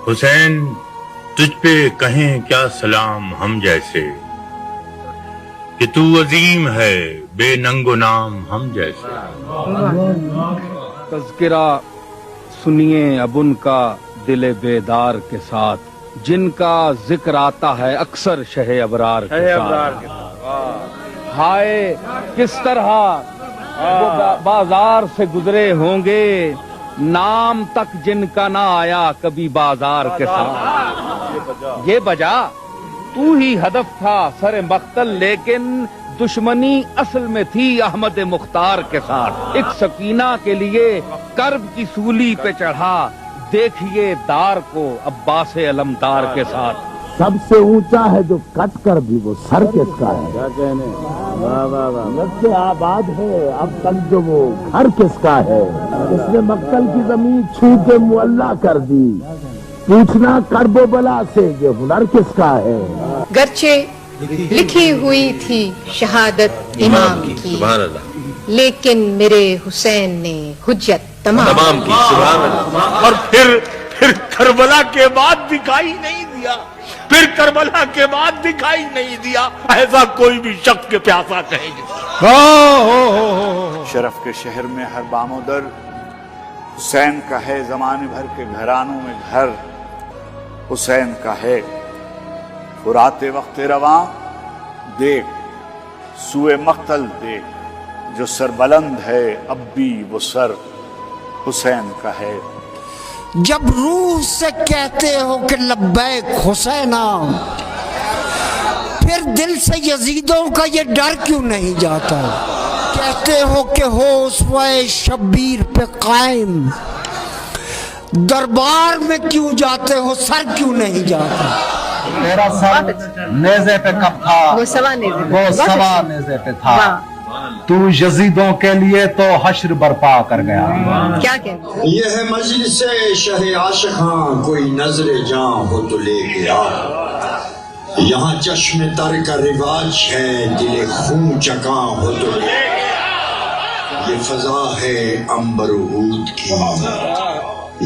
حسین تجھ پہ کہیں کیا سلام ہم جیسے، کہ تو عظیم ہے بے ننگ و نام ہم جیسے۔ تذکرہ سنیے اب ان کا دل بیدار کے ساتھ، جن کا ذکر آتا ہے اکثر شہ ابرار کے ساتھ۔ ہائے کس طرح وہ بازار سے گزرے ہوں گے، نام تک جن کا نہ آیا کبھی بازار کے ساتھ۔ یہ بجا تو ہی ہدف تھا سر مقتل، لیکن دشمنی اصل میں تھی احمد مختار کے ساتھ۔ ایک سکینہ کے لیے کرب کی سولی پہ چڑھا، دیکھیے دار کو عباس علمدار کے ساتھ۔ سب سے اونچا ہے جو کٹ کر بھی وہ سر کس کا ہے، کیا کہنے جب سے آباد ہے اب تک جو وہ گھر کس کا ہے، اس نے مقتل کی زمین چھو کے معلّہ کر دی، پوچھنا کرب و بلا سے یہ ہنر کس کا ہے۔ گرچہ لکھی ہوئی تھی شہادت امام کی، لیکن میرے حسین نے حجت تمام کی۔ اور پھر کربلا کے بعد دکھائی نہیں دیا، پھر کربلا کے بعد دکھائی نہیں دیا، ایسا کوئی بھی شخص کے پیاسا کہے گا۔ شرف کے شہر میں ہر بام و در حسین کا ہے، زمانے بھر کے گھرانوں میں گھر حسین کا ہے۔ فرات وقت رواں دیکھ سوئے مقتل دیکھ، جو سر بلند ہے اب بھی وہ سر حسین کا ہے۔ جب روح سے کہتے ہو کہ لبیک حسینہ، پھر دل سے یزیدوں کا یہ ڈر کیوں نہیں جاتا؟ کہتے ہو کہ ہو اسوہ شبیر پہ قائم، دربار میں کیوں جاتے ہو سر کیوں نہیں جاتا؟ تیرا سر نیزے پہ کب تھا؟ وہ سوا نیزے پہ تھا۔ تو یزیدوں کے لیے تو حشر برپا کر گیا۔ کیا کہتے؟ یہ ہے مجلس شہ عاشقاں، کوئی نظر جاں ہو تو لے گیا۔ یہاں چشم تر کا رواج ہے، دل خون چکاں ہو تو لے گیا۔ یہ فضا ہے عنبر و عود کی،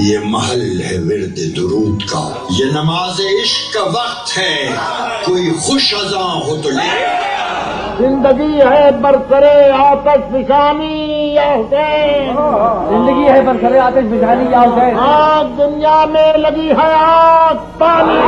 یہ محل ہے ورد درود کا۔ یہ نماز عشق کا وقت ہے، کوئی خوش اذاں ہو تو لے گیا۔ زندگی ہے برسرے آتش فشانی یا حسین، زندگی ہے برسرے آتش فشانی یا حسین، آگ دنیا میں لگی ہے آگ پانی